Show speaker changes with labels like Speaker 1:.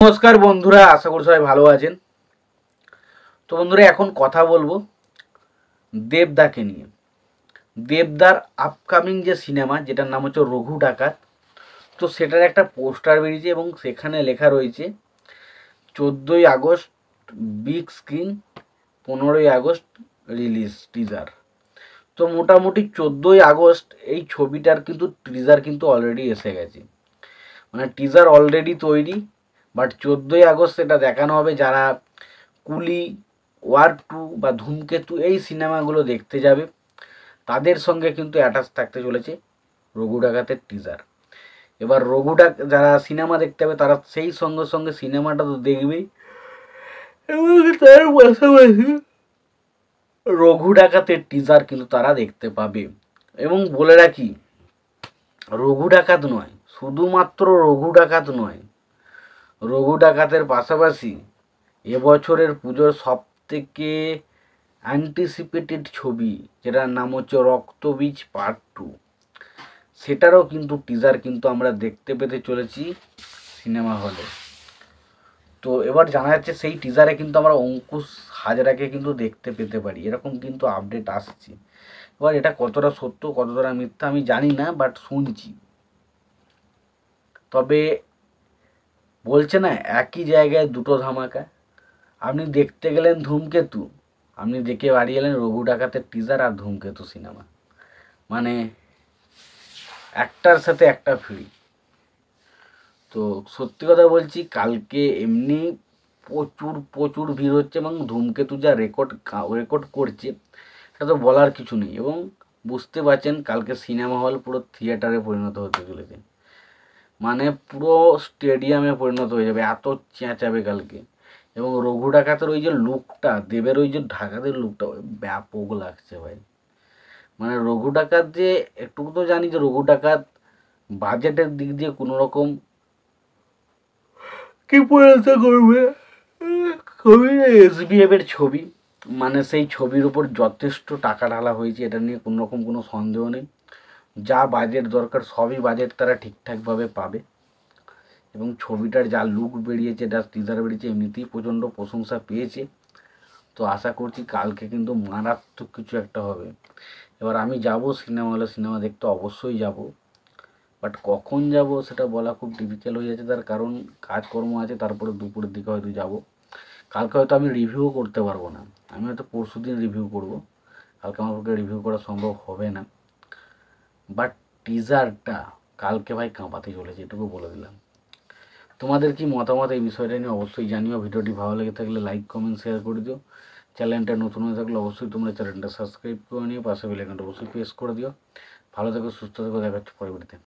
Speaker 1: নমস্কার বন্ধুরা, আশা করি সবাই ভালো আছেন। তো বন্ধুরা, এখন কথা বলবো দেবদাকে নিয়ে। দেবদার আপকামিং যে সিনেমা, যেটার নাম হচ্ছে রঘু ডাকাত, তো সেটার একটা পোস্টার বেরিয়েছে এবং সেখানে লেখা রয়েছে 14ই আগস্ট বিগ স্ক্রিন, 15ই আগস্ট রিলিজ টিজার। তো মোটামুটি 14ই আগস্ট এই ছবিটার কিন্তু টিজার কিন্তু অলরেডি এসে গেছে, মানে টিজার অলরেডি তৈরি। বাট 14ই আগস্ট সেটা দেখানো হবে যারা কুলি, ওয়ার 2 বা ধূমকেতু এই সিনেমাগুলো দেখতে যাবে, তাদের সঙ্গে কিন্তু অ্যাটাচ থাকতে চলেছে রঘু ডাকাতের টিজার। এবার যারা সিনেমা দেখতে যাবে তারা সেই সঙ্গে সঙ্গে সিনেমাটা তো দেখবেই, এবং তার পাশাপাশি রঘু ডাকাতের টিজার কিন্তু তারা দেখতে পাবে। এবং বলে রাখি, রঘু ডাকাত নয়, শুধুমাত্র রঘু ডাকাত নয়, রঘু ডাকাতের পাশাপাশি এবছরের পুজোর সব থেকে অ্যান্টিসিপেটেড ছবি, যেটার নাম হচ্ছে রক্তবীজ পার্ট 2, সেটারও কিন্তু টিজার কিন্তু আমরা দেখতে পেতে চলেছি সিনেমা হলে। তো এবার জানা যাচ্ছে সেই টিজারে কিন্তু আমরা অঙ্কুশ হাজরাকে কিন্তু দেখতে পেতে পারি, এরকম কিন্তু আপডেট আসছে। এবার এটা কতটা সত্য কতটা মিথ্যা আমি জানি না, বাট শুনছি। তবে বলছে না, একই জায়গায় দুটো ধামাকা। আপনি দেখতে গেলেন ধূমকেতু, আপনি দেখে বাড়ি এলেন রঘু ডাকাতের টিজার আর ধূমকেতু সিনেমা, মানে একটার সাথে একটা ফ্রি। তো সত্যি কথা বলছি, কালকে এমনি প্রচুর প্রচুর ভিড় হচ্ছে এবং ধূমকেতু যা রেকর্ড রেকর্ড করছে সেটা তো বলার কিছু নেই। এবং বুঝতে পারছেন কালকে সিনেমা হল পুরো থিয়েটারে পরিণত হতে চলেছে, মানে পুরো স্টেডিয়ামে পরিণত হয়ে যাবে, এত চেঁচাবে কালকে। এবং রঘু ডাকাতের ওই যে লুকটা, দেবের ওই যে ঢাকাতের লুকটা ব্যাপক লাগছে ভাই। মানে রঘু ডাকাত যে, একটুকু তো জানি যে রঘু ডাকাত বাজেটের দিক দিয়ে কোনো রকম কি পরিণত করবে, খুবই SBF এর ছবি, মানে সেই ছবির উপর যথেষ্ট টাকা ঢালা হয়েছে, এটা নিয়ে কোনো রকম কোনো সন্দেহ নেই। যা বাজেট দরকার সবই বাজেট তারা ঠিকঠাকভাবে পাবে। এবং ছবিটার যা লুক বেরিয়েছে, যা টিজার বেরিয়েছে, এমনিতেই প্রচণ্ড প্রশংসা পেয়েছে। তো আশা করছি কালকে কিন্তু মারাত্মক কিছু একটা হবে। এবার আমি যাব সিনেমা হলে, সিনেমা দেখতে অবশ্যই যাব, বাট কখন যাব সেটা বলা খুব ডিফিকাল্ট হয়ে যাচ্ছে, তার কারণ কাজকর্ম আছে, তারপরে দুপুরের দিকে হয়তো যাব। কালকে হয়তো আমি রিভিউ করতে পারবো না, আমি হয়তো পরশু দিন রিভিউ করব, কালকে আমার পক্ষে রিভিউ করা সম্ভব হবে না। বাট টিজারটা কালকে ভাই কাঁপাতে চলেছে, এটুকু বলে দিলাম। তোমাদের কি মতামত এই বিষয়টা নিয়ে অবশ্যই জানিও। ভিডিওটি ভালো লেগে থাকলে লাইক কমেন্ট শেয়ার করে দিও। চ্যানেলটা নতুন হয়ে থাকলে অবশ্যই তোমরা চ্যানেলটা সাবস্ক্রাইব করে নিও, পাশে বেল আইকনটা অবশ্যই প্রেস করে দিও। ভালো থেকো, সুস্থ থেকো, দেখা হচ্ছে পরবর্তীতে।